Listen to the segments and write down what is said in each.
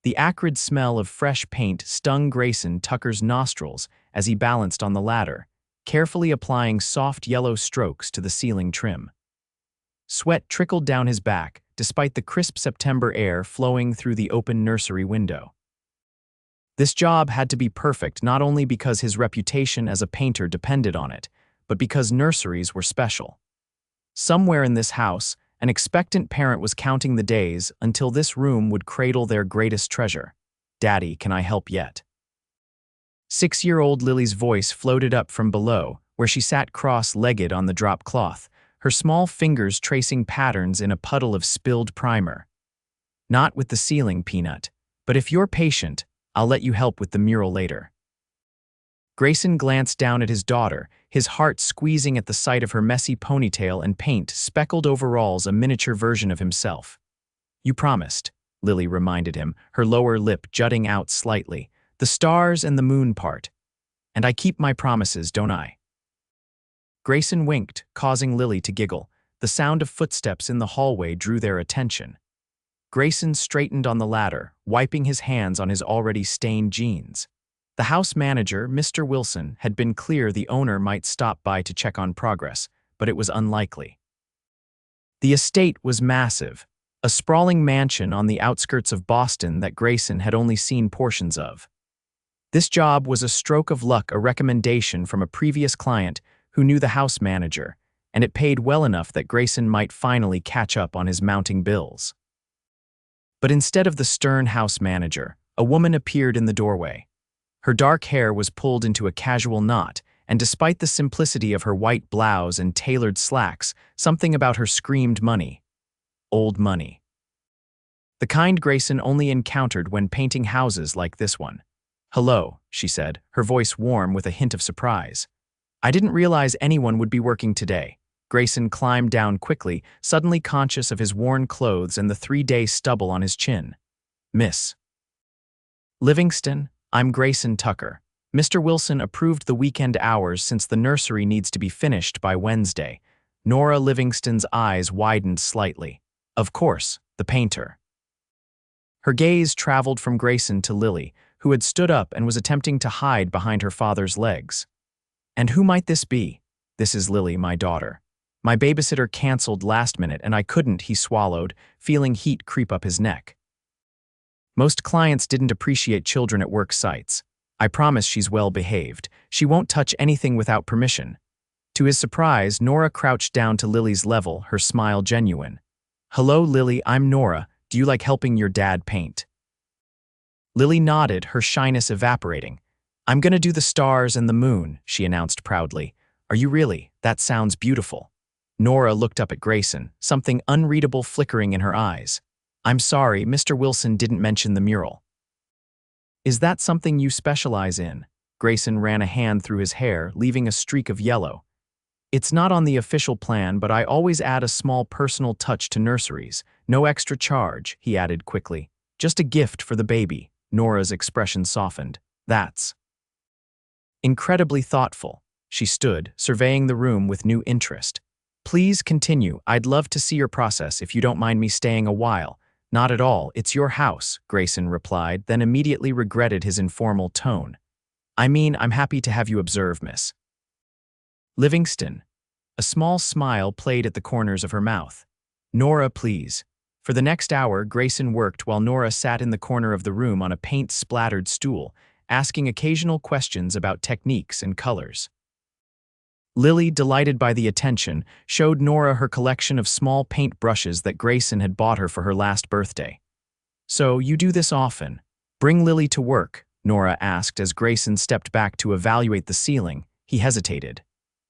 The acrid smell of fresh paint stung Grayson Tucker's nostrils as he balanced on the ladder, carefully applying soft yellow strokes to the ceiling trim. Sweat trickled down his back, despite the crisp September air flowing through the open nursery window. This job had to be perfect not only because his reputation as a painter depended on it, but because nurseries were special. Somewhere in this house, an expectant parent was counting the days until this room would cradle their greatest treasure. "Daddy, can I help yet?" 6-year-old Lily's voice floated up from below, where she sat cross-legged on the drop cloth, her small fingers tracing patterns in a puddle of spilled primer. "Not with the ceiling, Peanut, but if you're patient, I'll let you help with the mural later." Grayson glanced down at his daughter, his heart squeezing at the sight of her messy ponytail and paint-speckled overalls, a miniature version of himself. "You promised," Lily reminded him, her lower lip jutting out slightly. "The stars and the moon part. And I keep my promises, don't I?" Grayson winked, causing Lily to giggle. The sound of footsteps in the hallway drew their attention. Grayson straightened on the ladder, wiping his hands on his already stained jeans. The house manager, Mr. Wilson, had been clear the owner might stop by to check on progress, but it was unlikely. The estate was massive, a sprawling mansion on the outskirts of Boston that Grayson had only seen portions of. This job was a stroke of luck, a recommendation from a previous client who knew the house manager, and it paid well enough that Grayson might finally catch up on his mounting bills. But instead of the stern house manager, a woman appeared in the doorway. Her dark hair was pulled into a casual knot, and despite the simplicity of her white blouse and tailored slacks, something about her screamed money. Old money. The kind Grayson only encountered when painting houses like this one. "Hello," she said, her voice warm with a hint of surprise. "I didn't realize anyone would be working today." Grayson climbed down quickly, suddenly conscious of his worn clothes and the 3-day stubble on his chin. "Miss Livingston, I'm Grayson Tucker. Mr. Wilson approved the weekend hours since the nursery needs to be finished by Wednesday." Nora Livingston's eyes widened slightly. "Of course, the painter." Her gaze traveled from Grayson to Lily, who had stood up and was attempting to hide behind her father's legs. "And who might this be?" "This is Lily, my daughter. My babysitter canceled last minute and I couldn't," he swallowed, feeling heat creep up his neck. Most clients didn't appreciate children at work sites. "I promise she's well behaved. She won't touch anything without permission." To his surprise, Nora crouched down to Lily's level, her smile genuine. "Hello, Lily, I'm Nora. Do you like helping your dad paint?" Lily nodded, her shyness evaporating. "I'm gonna do the stars and the moon," she announced proudly. "Are you really? That sounds beautiful." Nora looked up at Grayson, something unreadable flickering in her eyes. "I'm sorry, Mr. Wilson didn't mention the mural." "Is that something you specialize in?" Grayson ran a hand through his hair, leaving a streak of yellow. "It's not on the official plan, but I always add a small personal touch to nurseries. No extra charge," he added quickly. "Just a gift for the baby." Nora's expression softened. "That's incredibly thoughtful." She stood, surveying the room with new interest. "Please continue. I'd love to see your process if you don't mind me staying a while." "Not at all. It's your house," Grayson replied, then immediately regretted his informal tone. "I mean, I'm happy to have you observe, Miss Livingston." A small smile played at the corners of her mouth. "Nora, please." For the next hour, Grayson worked while Nora sat in the corner of the room on a paint-splattered stool, asking occasional questions about techniques and colors. Lily, delighted by the attention, showed Nora her collection of small paint brushes that Grayson had bought her for her last birthday. "So, you do this often? Bring Lily to work?" Nora asked as Grayson stepped back to evaluate the ceiling. He hesitated.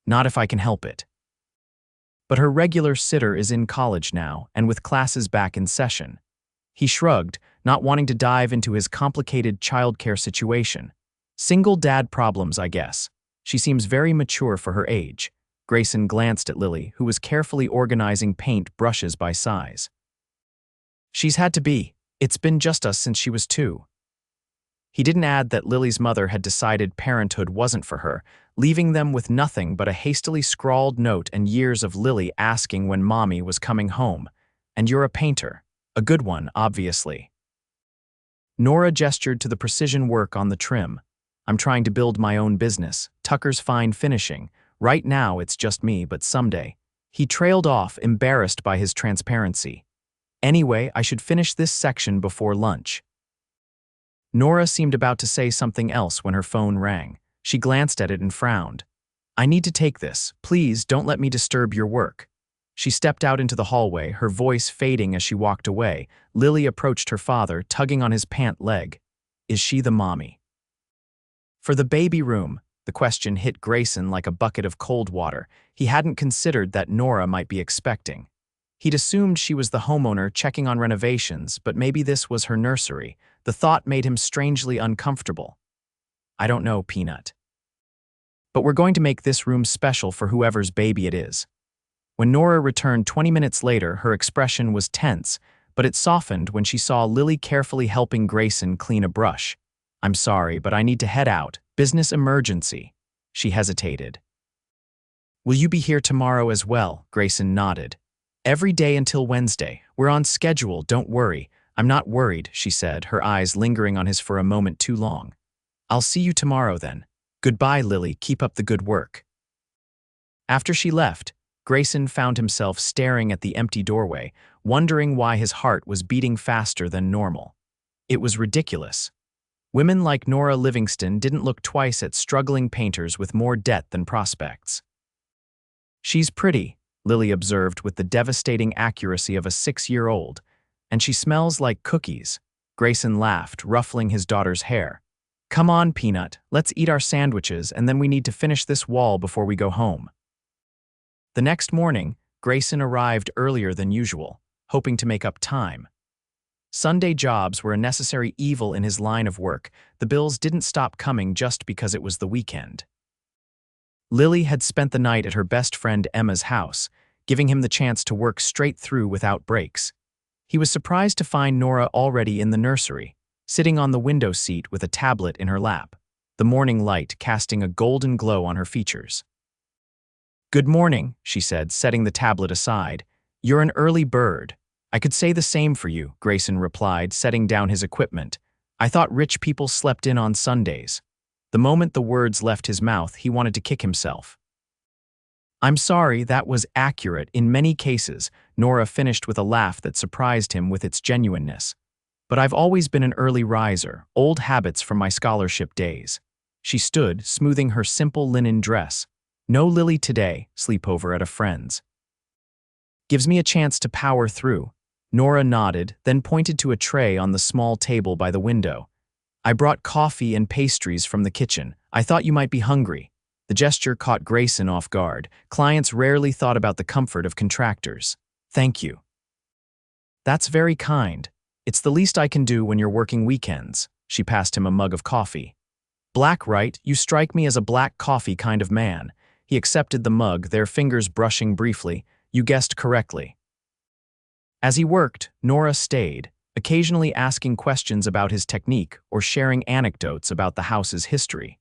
"Not if I can help it." But her regular sitter is in college now, and with classes back in session. He shrugged, not wanting to dive into his complicated childcare situation. "Single dad problems, I guess. She seems very mature for her age." Grayson glanced at Lily, who was carefully organizing paint brushes by size. "She's had to be. It's been just us since she was 2. He didn't add that Lily's mother had decided parenthood wasn't for her, leaving them with nothing but a hastily scrawled note and years of Lily asking when Mommy was coming home. "And you're a painter. A good one, obviously." Nora gestured to the precision work on the trim. I'm trying to build my own business. Tucker's fine finishing. Right now, it's just me, but someday. He trailed off, embarrassed by his transparency. Anyway, I should finish this section before lunch. Nora seemed about to say something else when her phone rang. She glanced at it and frowned. I need to take this. Please don't let me disturb your work. She stepped out into the hallway, her voice fading as she walked away. Lily approached her father, tugging on his pant leg. Is she the mommy? For the baby room, the question hit Grayson like a bucket of cold water. He hadn't considered that Nora might be expecting. He'd assumed she was the homeowner checking on renovations, but maybe this was her nursery. The thought made him strangely uncomfortable. I don't know, Peanut. But we're going to make this room special for whoever's baby it is. When Nora returned 20 minutes later, her expression was tense, but it softened when she saw Lily carefully helping Grayson clean a brush. I'm sorry, but I need to head out. Business emergency. She hesitated. Will you be here tomorrow as well? Grayson nodded. Every day until Wednesday. We're on schedule, don't worry. I'm not worried, she said, her eyes lingering on his for a moment too long. I'll see you tomorrow then. Goodbye, Lily. Keep up the good work. After she left, Grayson found himself staring at the empty doorway, wondering why his heart was beating faster than normal. It was ridiculous. Women like Nora Livingston didn't look twice at struggling painters with more debt than prospects. She's pretty, Lily observed with the devastating accuracy of a 6-year-old, and she smells like cookies. Grayson laughed, ruffling his daughter's hair. Come on, Peanut, let's eat our sandwiches and then we need to finish this wall before we go home. The next morning, Grayson arrived earlier than usual, hoping to make up time. Sunday jobs were a necessary evil in his line of work. The bills didn't stop coming just because it was the weekend. Lily had spent the night at her best friend Emma's house, giving him the chance to work straight through without breaks. He was surprised to find Nora already in the nursery, sitting on the window seat with a tablet in her lap, the morning light casting a golden glow on her features. Good morning, she said, setting the tablet aside. You're an early bird. I could say the same for you, Grayson replied, setting down his equipment. I thought rich people slept in on Sundays. The moment the words left his mouth, he wanted to kick himself. I'm sorry, that was accurate in many cases, Nora finished with a laugh that surprised him with its genuineness. But I've always been an early riser, old habits from my scholarship days. She stood, smoothing her simple linen dress. No Lily today, sleepover at a friend's. Gives me a chance to power through. Nora nodded, then pointed to a tray on the small table by the window. I brought coffee and pastries from the kitchen. I thought you might be hungry. The gesture caught Grayson off guard. Clients rarely thought about the comfort of contractors. Thank you. That's very kind. It's the least I can do when you're working weekends. She passed him a mug of coffee. Black, right? You strike me as a black coffee kind of man. He accepted the mug, their fingers brushing briefly. You guessed correctly. As he worked, Nora stayed, occasionally asking questions about his technique or sharing anecdotes about the house's history.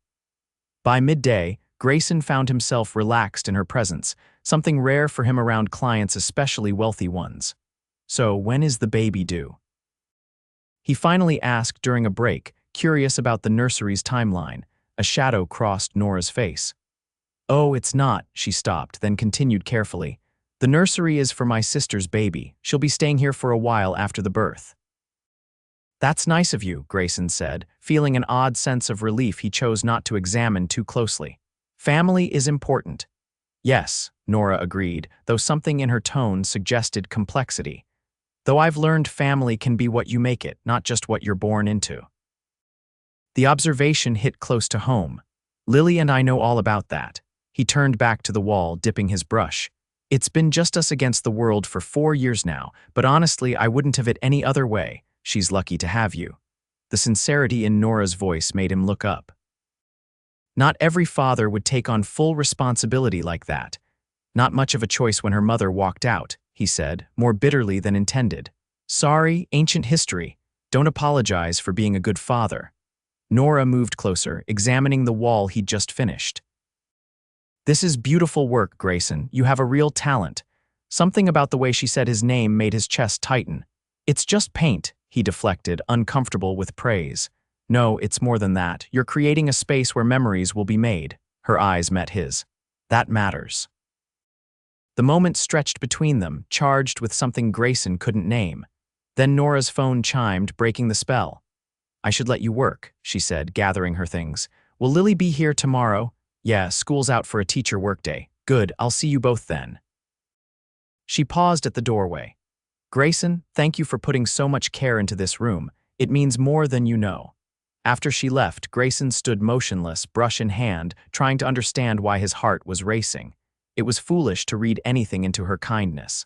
By midday, Grayson found himself relaxed in her presence, something rare for him around clients, especially wealthy ones. So, when is the baby due? He finally asked during a break, curious about the nursery's timeline. A shadow crossed Nora's face. Oh, it's not, she stopped, then continued carefully. The nursery is for my sister's baby. She'll be staying here for a while after the birth. That's nice of you, Grayson said, feeling an odd sense of relief he chose not to examine too closely. Family is important. Yes, Nora agreed, though something in her tone suggested complexity. Though I've learned family can be what you make it, not just what you're born into. The observation hit close to home. Lily and I know all about that. He turned back to the wall, dipping his brush. It's been just us against the world for 4 years now, but honestly, I wouldn't have it any other way. She's lucky to have you. The sincerity in Nora's voice made him look up. Not every father would take on full responsibility like that. Not much of a choice when her mother walked out, he said, more bitterly than intended. Sorry, ancient history. Don't apologize for being a good father. Nora moved closer, examining the wall he'd just finished. This is beautiful work, Grayson. You have a real talent. Something about the way she said his name made his chest tighten. It's just paint, he deflected, uncomfortable with praise. No, it's more than that. You're creating a space where memories will be made. Her eyes met his. That matters. The moment stretched between them, charged with something Grayson couldn't name. Then Nora's phone chimed, breaking the spell. I should let you work, she said, gathering her things. Will Lily be here tomorrow? Yeah, school's out for a teacher workday. Good, I'll see you both then. She paused at the doorway. Grayson, thank you for putting so much care into this room. It means more than you know. After she left, Grayson stood motionless, brush in hand, trying to understand why his heart was racing. It was foolish to read anything into her kindness.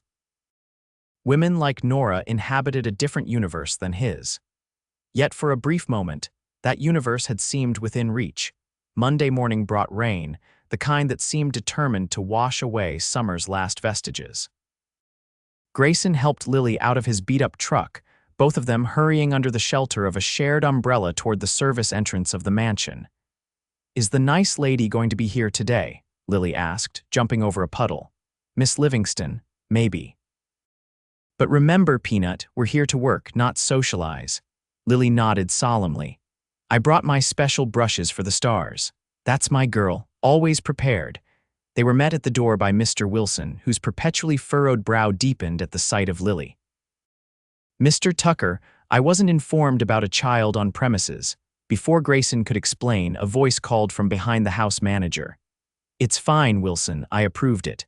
Women like Nora inhabited a different universe than his. Yet for a brief moment, that universe had seemed within reach. Monday morning brought rain, the kind that seemed determined to wash away summer's last vestiges. Grayson helped Lily out of his beat-up truck, both of them hurrying under the shelter of a shared umbrella toward the service entrance of the mansion. Is the nice lady going to be here today? Lily asked, jumping over a puddle. Miss Livingston, maybe. But remember, Peanut, we're here to work, not socialize. Lily nodded solemnly. I brought my special brushes for the stars. That's my girl, always prepared. They were met at the door by Mr. Wilson, whose perpetually furrowed brow deepened at the sight of Lily. Mr. Tucker, I wasn't informed about a child on premises. Before Grayson could explain, a voice called from behind the house manager. It's fine, Wilson, I approved it.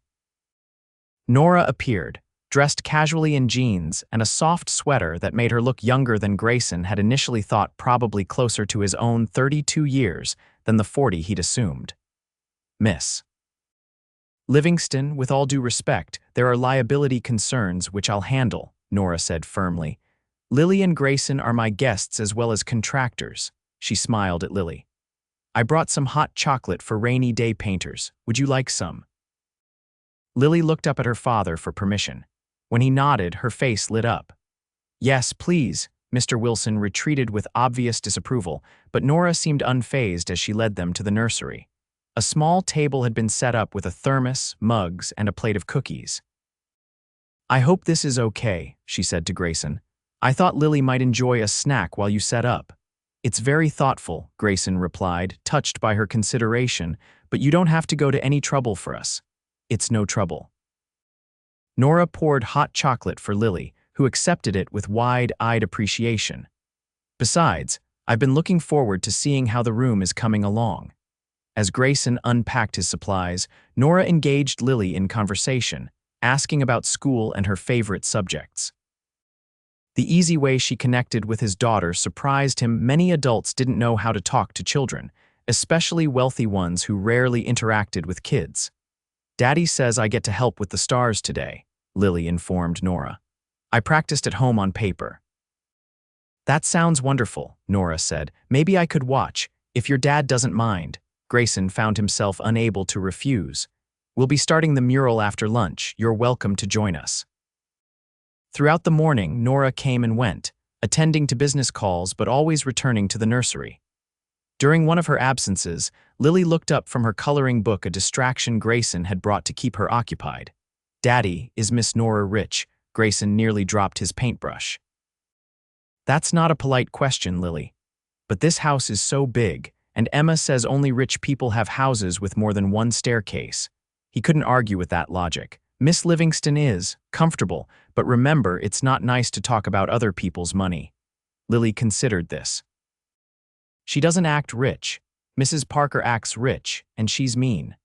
Nora appeared, dressed casually in jeans and a soft sweater that made her look younger than Grayson had initially thought, probably closer to his own 32 years than the 40 he'd assumed. Miss Livingston, with all due respect, there are liability concerns which I'll handle, Nora said firmly. Lily and Grayson are my guests as well as contractors. She smiled at Lily. I brought some hot chocolate for rainy day painters. Would you like some? Lily looked up at her father for permission. When he nodded, her face lit up. Yes, please. Mr. Wilson retreated with obvious disapproval, but Nora seemed unfazed as she led them to the nursery. A small table had been set up with a thermos, mugs, and a plate of cookies. I hope this is okay, she said to Grayson. I thought Lily might enjoy a snack while you set up. It's very thoughtful, Grayson replied, touched by her consideration, but you don't have to go to any trouble for us. It's no trouble. Nora poured hot chocolate for Lily, who accepted it with wide-eyed appreciation. Besides, I've been looking forward to seeing how the room is coming along. As Grayson unpacked his supplies, Nora engaged Lily in conversation, asking about school and her favorite subjects. The easy way she connected with his daughter surprised him. Many adults didn't know how to talk to children, especially wealthy ones who rarely interacted with kids. Daddy says I get to help with the stars today, Lily informed Nora. I practiced at home on paper. That sounds wonderful, Nora said. Maybe I could watch, if your dad doesn't mind. Grayson found himself unable to refuse. We'll be starting the mural after lunch. You're welcome to join us. Throughout the morning, Nora came and went, attending to business calls but always returning to the nursery. During one of her absences, Lily looked up from her coloring book, a distraction Grayson had brought to keep her occupied. Daddy, is Miss Nora rich? Grayson nearly dropped his paintbrush. That's not a polite question, Lily. But this house is so big, and Emma says only rich people have houses with more than one staircase. He couldn't argue with that logic. Miss Livingston is comfortable, but remember, it's not nice to talk about other people's money. Lily considered this. She doesn't act rich. Mrs. Parker acts rich, and she's mean.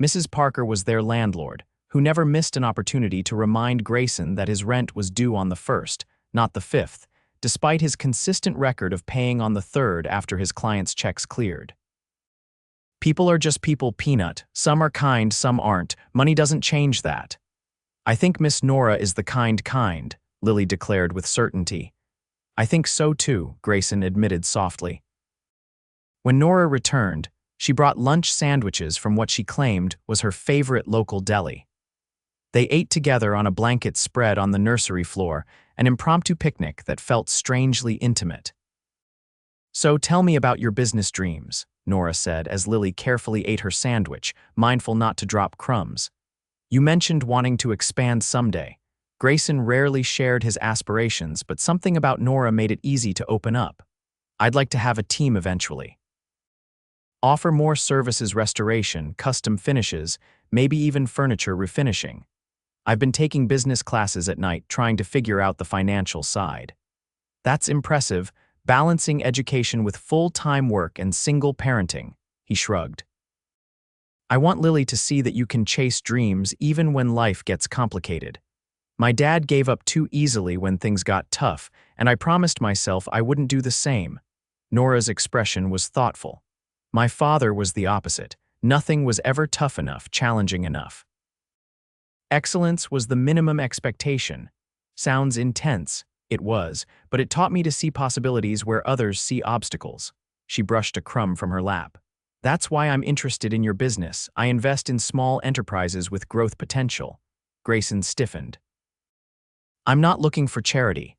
Mrs. Parker was their landlord, who never missed an opportunity to remind Grayson that his rent was due on the 1st, not the 5th, despite his consistent record of paying on the 3rd after his clients' checks cleared. People are just people, Peanut. Some are kind, some aren't. Money doesn't change that. I think Miss Nora is the kind, Lily declared with certainty. I think so too, Grayson admitted softly. When Nora returned, she brought lunch sandwiches from what she claimed was her favorite local deli. They ate together on a blanket spread on the nursery floor, an impromptu picnic that felt strangely intimate. So tell me about your business dreams, Nora said as Lily carefully ate her sandwich, mindful not to drop crumbs. You mentioned wanting to expand someday. Grayson rarely shared his aspirations, but something about Nora made it easy to open up. I'd like to have a team eventually. Offer more services, restoration, custom finishes, maybe even furniture refinishing. I've been taking business classes at night trying to figure out the financial side. That's impressive, balancing education with full-time work and single parenting, he shrugged. I want Lily to see that you can chase dreams even when life gets complicated. My dad gave up too easily when things got tough, and I promised myself I wouldn't do the same. Nora's expression was thoughtful. My father was the opposite. Nothing was ever tough enough, challenging enough. Excellence was the minimum expectation. Sounds intense. It was, but it taught me to see possibilities where others see obstacles. She brushed a crumb from her lap. That's why I'm interested in your business. I invest in small enterprises with growth potential. Grayson stiffened. I'm not looking for charity.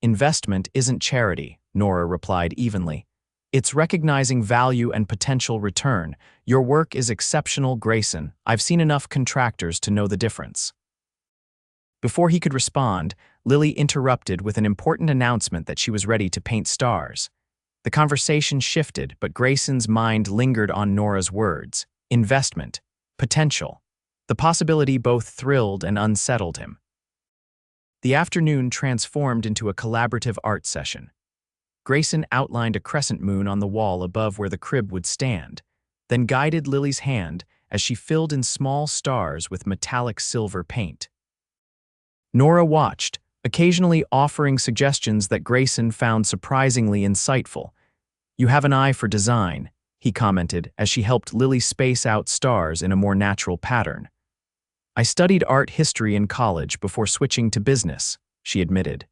Investment isn't charity, Nora replied evenly. It's recognizing value and potential return. Your work is exceptional, Grayson. I've seen enough contractors to know the difference. Before he could respond, Lily interrupted with an important announcement that she was ready to paint stars. The conversation shifted, but Grayson's mind lingered on Nora's words. Investment. Potential. The possibility both thrilled and unsettled him. The afternoon transformed into a collaborative art session. Grayson outlined a crescent moon on the wall above where the crib would stand, then guided Lily's hand as she filled in small stars with metallic silver paint. Nora watched, occasionally offering suggestions that Grayson found surprisingly insightful. You have an eye for design, he commented as she helped Lily space out stars in a more natural pattern. I studied art history in college before switching to business, she admitted.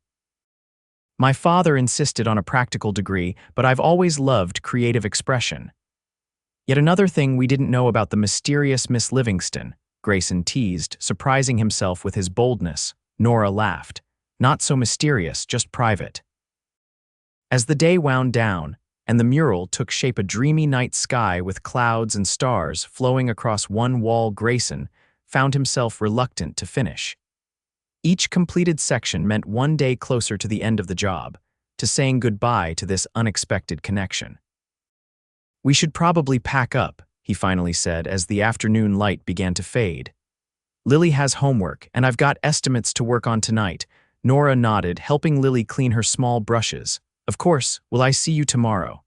My father insisted on a practical degree, but I've always loved creative expression. Yet another thing we didn't know about the mysterious Miss Livingston, Grayson teased, surprising himself with his boldness. Nora laughed. Not so mysterious, just private. As the day wound down, and the mural took shape, a dreamy night sky with clouds and stars flowing across one wall, Grayson found himself reluctant to finish. Each completed section meant one day closer to the end of the job, to saying goodbye to this unexpected connection. We should probably pack up, he finally said as the afternoon light began to fade. Lily has homework, and I've got estimates to work on tonight. Nora nodded, helping Lily clean her small brushes. Of course, will I see you tomorrow?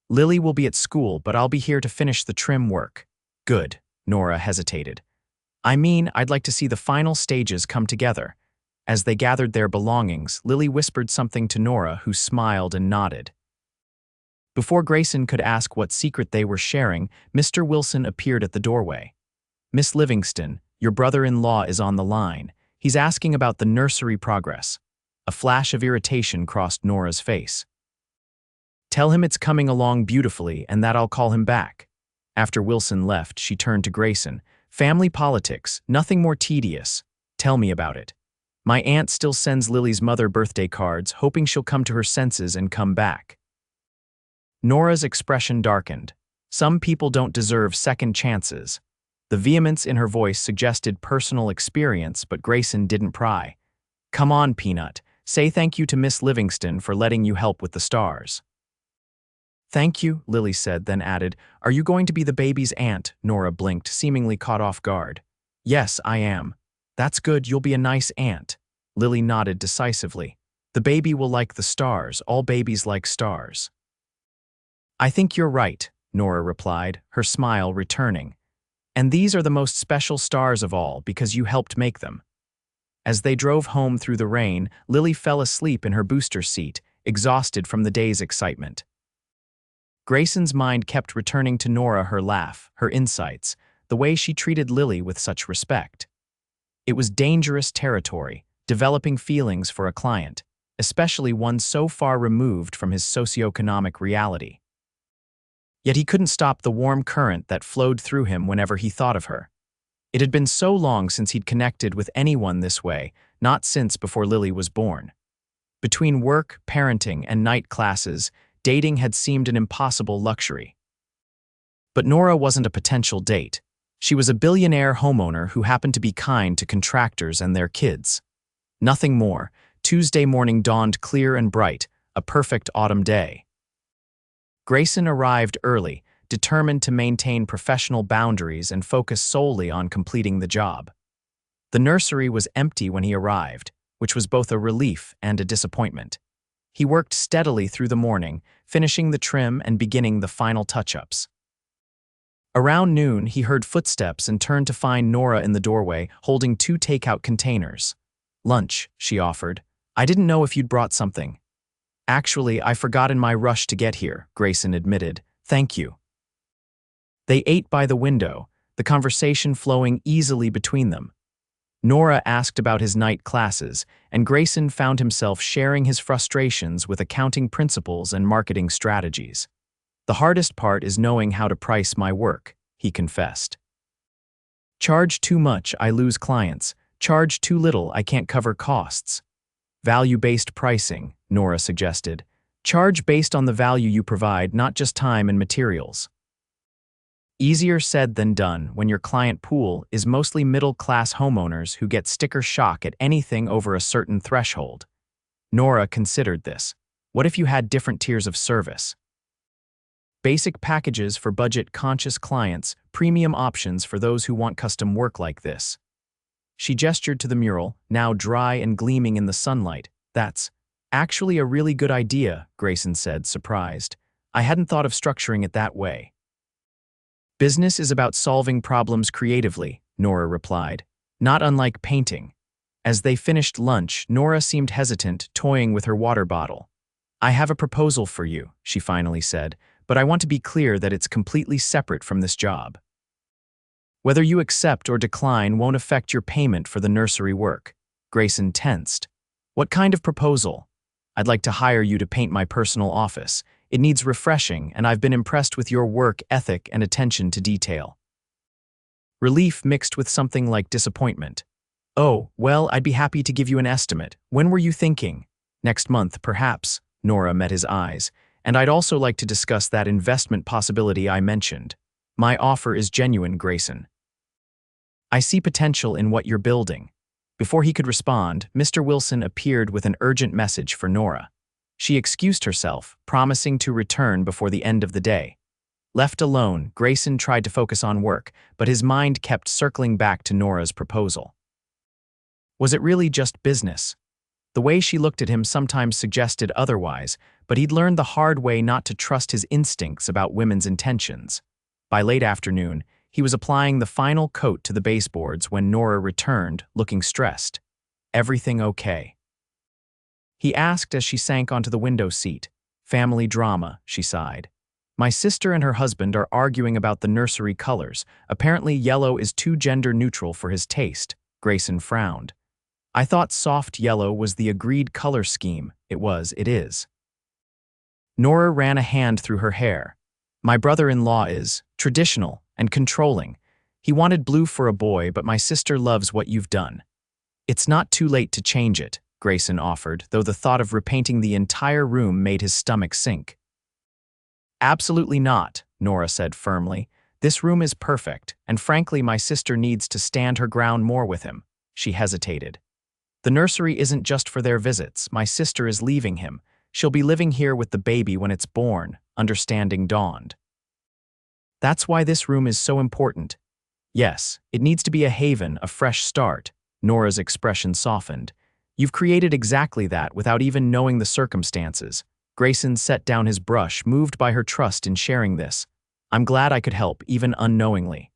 Lily will be at school, but I'll be here to finish the trim work. Good, Nora hesitated. I mean, I'd like to see the final stages come together. As they gathered their belongings, Lily whispered something to Nora, who smiled and nodded. Before Grayson could ask what secret they were sharing, Mr. Wilson appeared at the doorway. Miss Livingston, your brother-in-law is on the line. He's asking about the nursery progress. A flash of irritation crossed Nora's face. Tell him it's coming along beautifully and that I'll call him back. After Wilson left, she turned to Grayson. Family politics, nothing more tedious. Tell me about it. My aunt still sends Lily's mother birthday cards, hoping she'll come to her senses and come back. Nora's expression darkened. Some people don't deserve second chances. The vehemence in her voice suggested personal experience, but Grayson didn't pry. Come on, Peanut. Say thank you to Miss Livingston for letting you help with the stars. Thank you, Lily said, then added, Are you going to be the baby's aunt? Nora blinked, seemingly caught off guard. Yes, I am. That's good, you'll be a nice aunt. Lily nodded decisively. The baby will like the stars. All babies like stars. I think you're right, Nora replied, her smile returning. And these are the most special stars of all because you helped make them. As they drove home through the rain, Lily fell asleep in her booster seat, exhausted from the day's excitement. Grayson's mind kept returning to Nora, her laugh, her insights, the way she treated Lily with such respect. It was dangerous territory, developing feelings for a client, especially one so far removed from his socioeconomic reality. Yet he couldn't stop the warm current that flowed through him whenever he thought of her. It had been so long since he'd connected with anyone this way, not since before Lily was born. Between work, parenting, and night classes, dating had seemed an impossible luxury. But Nora wasn't a potential date. She was a billionaire homeowner who happened to be kind to contractors and their kids. Nothing more. Tuesday morning dawned clear and bright, a perfect autumn day. Grayson arrived early, determined to maintain professional boundaries and focus solely on completing the job. The nursery was empty when he arrived, which was both a relief and a disappointment. He worked steadily through the morning, finishing the trim and beginning the final touch-ups. Around noon, he heard footsteps and turned to find Nora in the doorway, holding 2 takeout containers. "Lunch," she offered. "I didn't know if you'd brought something." "Actually, I forgot in my rush to get here," Grayson admitted. "Thank you." They ate by the window, the conversation flowing easily between them. Nora asked about his night classes, and Grayson found himself sharing his frustrations with accounting principles and marketing strategies. "The hardest part is knowing how to price my work," he confessed. "Charge too much, I lose clients. Charge too little, I can't cover costs." "Value-based pricing," Nora suggested. "Charge based on the value you provide, not just time and materials." Easier said than done when your client pool is mostly middle-class homeowners who get sticker shock at anything over a certain threshold. Nora considered this. What if you had different tiers of service? Basic packages for budget-conscious clients, premium options for those who want custom work like this. She gestured to the mural, now dry and gleaming in the sunlight. "That's actually a really good idea," Grayson said, surprised. "I hadn't thought of structuring it that way." "Business is about solving problems creatively," Nora replied, not unlike painting. As they finished lunch, Nora seemed hesitant, toying with her water bottle. "I have a proposal for you," she finally said, "but I want to be clear that it's completely separate from this job. Whether you accept or decline won't affect your payment for the nursery work." Grayson tensed. "What kind of proposal?" "I'd like to hire you to paint my personal office. It needs refreshing, and I've been impressed with your work ethic and attention to detail." Relief mixed with something like disappointment. "Oh, well, I'd be happy to give you an estimate. When were you thinking?" "Next month, perhaps." Nora met his eyes. "And I'd also like to discuss that investment possibility I mentioned." "My offer is genuine, Grayson. I see potential in what you're building." Before he could respond, Mr. Wilson appeared with an urgent message for Nora. She excused herself, promising to return before the end of the day. Left alone, Grayson tried to focus on work, but his mind kept circling back to Nora's proposal. Was it really just business? The way she looked at him sometimes suggested otherwise, but he'd learned the hard way not to trust his instincts about women's intentions. By late afternoon, he was applying the final coat to the baseboards when Nora returned, looking stressed. "Everything okay?" he asked as she sank onto the window seat. "Family drama," she sighed. "My sister and her husband are arguing about the nursery colors. Apparently yellow is too gender-neutral for his taste." Grayson frowned. "I thought soft yellow was the agreed color scheme." It is." Nora ran a hand through her hair. "My brother-in-law is traditional and controlling. He wanted blue for a boy, but my sister loves what you've done." "It's not too late to change it," Grayson offered, though the thought of repainting the entire room made his stomach sink. "Absolutely not," Nora said firmly. "This room is perfect, and frankly my sister needs to stand her ground more with him." She hesitated. "The nursery isn't just for their visits. My sister is leaving him. She'll be living here with the baby when it's born," understanding dawned. "That's why this room is so important." "Yes, it needs to be a haven, a fresh start." Nora's expression softened. "You've created exactly that without even knowing the circumstances." Grayson set down his brush, moved by her trust in sharing this. "I'm glad I could help, even unknowingly."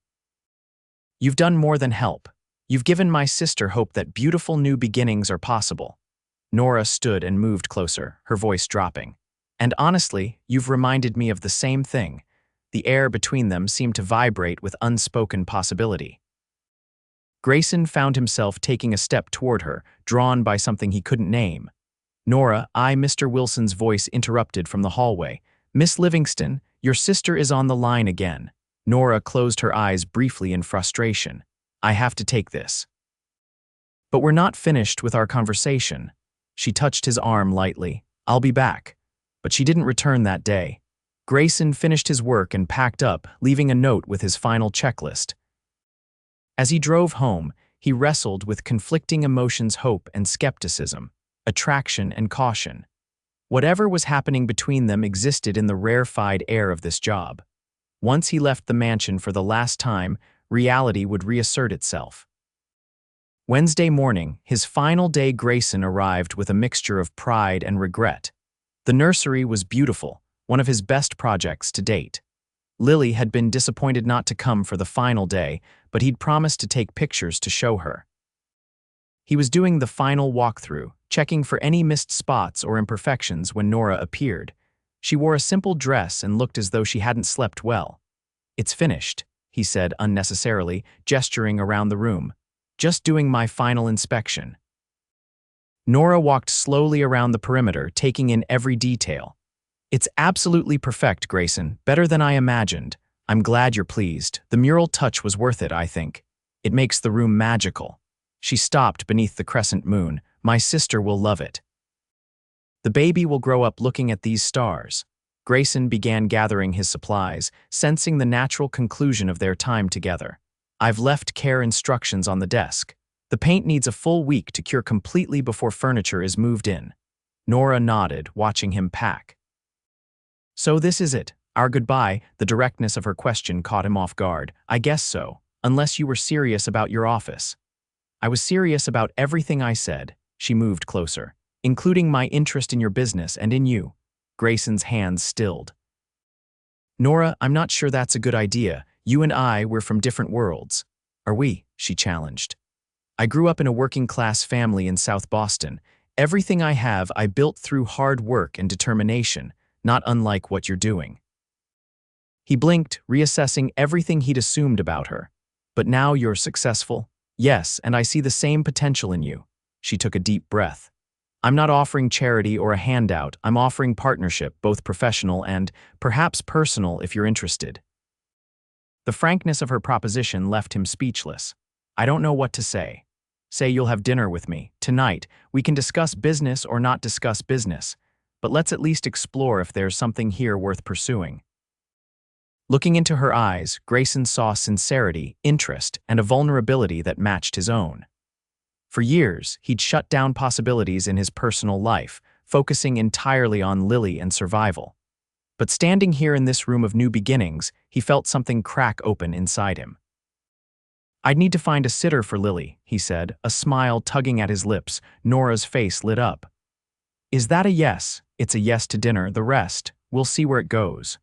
"You've done more than help. You've given my sister hope that beautiful new beginnings are possible." Nora stood and moved closer, her voice dropping. "And honestly, you've reminded me of the same thing." The air between them seemed to vibrate with unspoken possibility. Grayson found himself taking a step toward her, drawn by something he couldn't name. "Nora," Mr. Wilson's voice interrupted from the hallway. "Miss Livingston, your sister is on the line again." Nora closed her eyes briefly in frustration. "I have to take this." "But we're not finished with our conversation." She touched his arm lightly. "I'll be back." But she didn't return that day. Grayson finished his work and packed up, leaving a note with his final checklist. As he drove home, he wrestled with conflicting emotions: hope and skepticism, attraction and caution. Whatever was happening between them existed in the rarefied air of this job. Once he left the mansion for the last time, reality would reassert itself. Wednesday morning, his final day, Grayson arrived with a mixture of pride and regret. The nursery was beautiful, one of his best projects to date. Lily had been disappointed not to come for the final day, but he'd promised to take pictures to show her. He was doing the final walkthrough, checking for any missed spots or imperfections when Nora appeared. She wore a simple dress and looked as though she hadn't slept well. "It's finished," he said unnecessarily, gesturing around the room. "Just doing my final inspection." Nora walked slowly around the perimeter, taking in every detail. "It's absolutely perfect, Grayson, better than I imagined. I'm glad you're pleased. The mural touch was worth it, I think. It makes the room magical." She stopped beneath the crescent moon. "My sister will love it. The baby will grow up looking at these stars." Grayson began gathering his supplies, sensing the natural conclusion of their time together. "I've left care instructions on the desk. The paint needs a full week to cure completely before furniture is moved in." Nora nodded, watching him pack. "So this is it, our goodbye?" The directness of her question caught him off guard. "I guess so, unless you were serious about your office." "I was serious about everything I said." She moved closer. "Including my interest in your business and in you." Grayson's hands stilled. "Nora, I'm not sure that's a good idea. You and I, we're from different worlds." "Are we?" she challenged. "I grew up in a working-class family in South Boston. Everything I have, I built through hard work and determination, not unlike what you're doing." He blinked, reassessing everything he'd assumed about her. "But now you're successful." "Yes, and I see the same potential in you." She took a deep breath. "I'm not offering charity or a handout. I'm offering partnership, both professional and, perhaps personal if you're interested." The frankness of her proposition left him speechless. "I don't know what to say." "Say you'll have dinner with me. Tonight, we can discuss business or not discuss business. But let's at least explore if there's something here worth pursuing." Looking into her eyes, Grayson saw sincerity, interest, and a vulnerability that matched his own. For years, he'd shut down possibilities in his personal life, focusing entirely on Lily and survival. But standing here in this room of new beginnings, he felt something crack open inside him. "I'd need to find a sitter for Lily," he said, a smile tugging at his lips. Nora's face lit up. "Is that a yes?" "It's a yes to dinner. The rest, we'll see where it goes."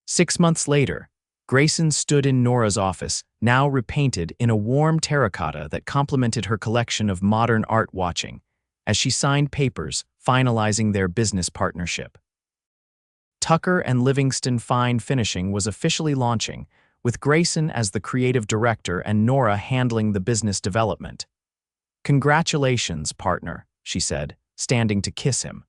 6 months later, Grayson stood in Nora's office, now repainted in a warm terracotta that complemented her collection of modern art, watching as she signed papers, finalizing their business partnership. Tucker and Livingston Fine Finishing was officially launching, with Grayson as the creative director and Nora handling the business development. "Congratulations, partner," she said, standing to kiss him.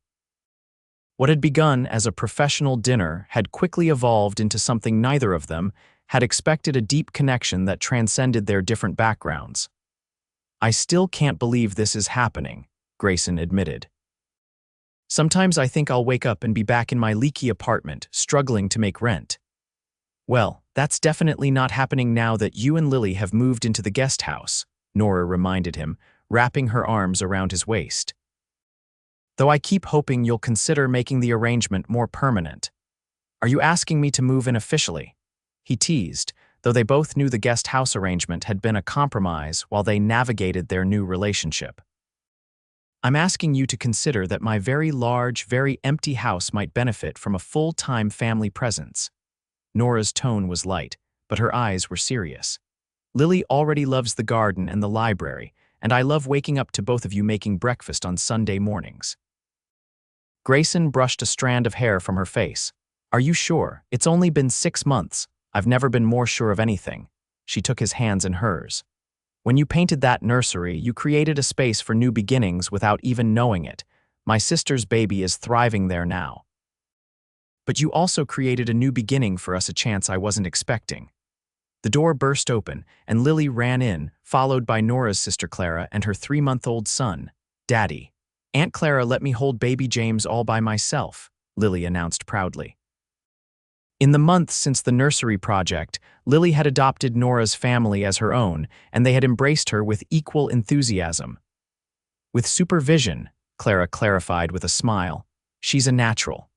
What had begun as a professional dinner had quickly evolved into something neither of them had expected: a deep connection that transcended their different backgrounds. "I still can't believe this is happening," Grayson admitted. "Sometimes I think I'll wake up and be back in my leaky apartment, struggling to make rent." "Well, that's definitely not happening now that you and Lily have moved into the guest house," Nora reminded him, wrapping her arms around his waist. "Though I keep hoping you'll consider making the arrangement more permanent." "Are you asking me to move in officially?" he teased, though they both knew the guest house arrangement had been a compromise while they navigated their new relationship. "I'm asking you to consider that my very large, very empty house might benefit from a full-time family presence." Nora's tone was light, but her eyes were serious. "Lily already loves the garden and the library, and I love waking up to both of you making breakfast on Sunday mornings." Grayson brushed a strand of hair from her face. "Are you sure? It's only been 6 months. I've never been more sure of anything." She took his hands in hers. "When you painted that nursery, you created a space for new beginnings without even knowing it. My sister's baby is thriving there now. But you also created a new beginning for us, a chance I wasn't expecting." The door burst open, and Lily ran in, followed by Nora's sister Clara and her 3-month-old son. "Daddy, Aunt Clara let me hold baby James all by myself," Lily announced proudly. In the months since the nursery project, Lily had adopted Nora's family as her own, and they had embraced her with equal enthusiasm. With supervision, Clara clarified with a smile, she's a natural.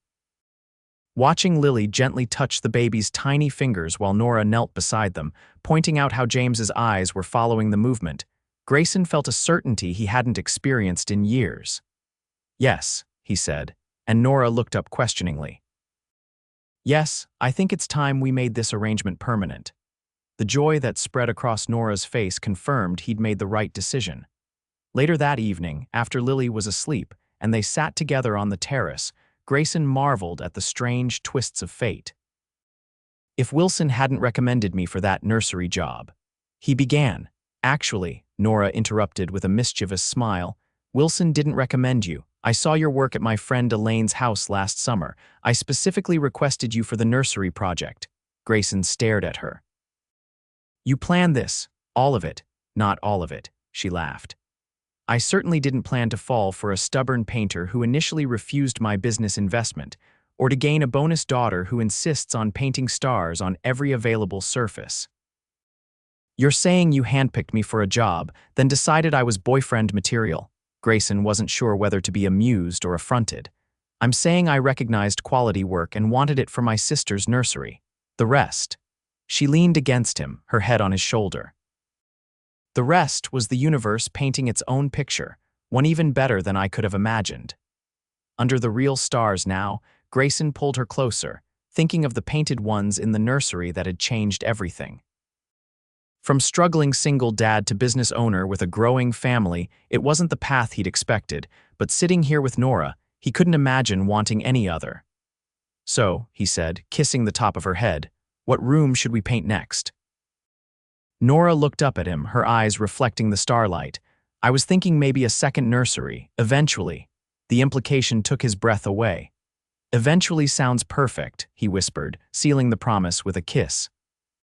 Watching Lily gently touch the baby's tiny fingers while Nora knelt beside them, pointing out how James's eyes were following the movement, Grayson felt a certainty he hadn't experienced in years. Yes, he said, and Nora looked up questioningly. Yes, I think it's time we made this arrangement permanent. The joy that spread across Nora's face confirmed he'd made the right decision. Later that evening, after Lily was asleep and they sat together on the terrace, Grayson marveled at the strange twists of fate. If Wilson hadn't recommended me for that nursery job, he began. Actually, Nora interrupted with a mischievous smile, Wilson didn't recommend you. I saw your work at my friend Elaine's house last summer. I specifically requested you for the nursery project. Grayson stared at her. You planned this, all of it, not all of it, she laughed. I certainly didn't plan to fall for a stubborn painter who initially refused my business investment, or to gain a bonus daughter who insists on painting stars on every available surface. You're saying you handpicked me for a job, then decided I was boyfriend material. Grayson wasn't sure whether to be amused or affronted. I'm saying I recognized quality work and wanted it for my sister's nursery. The rest. She leaned against him, her head on his shoulder. The rest was the universe painting its own picture, one even better than I could have imagined. Under the real stars now, Grayson pulled her closer, thinking of the painted ones in the nursery that had changed everything. From struggling single dad to business owner with a growing family, it wasn't the path he'd expected, but sitting here with Nora, he couldn't imagine wanting any other. So, he said, kissing the top of her head, what room should we paint next? Nora looked up at him, her eyes reflecting the starlight. I was thinking maybe a second nursery, eventually. The implication took his breath away. Eventually sounds perfect, he whispered, sealing the promise with a kiss.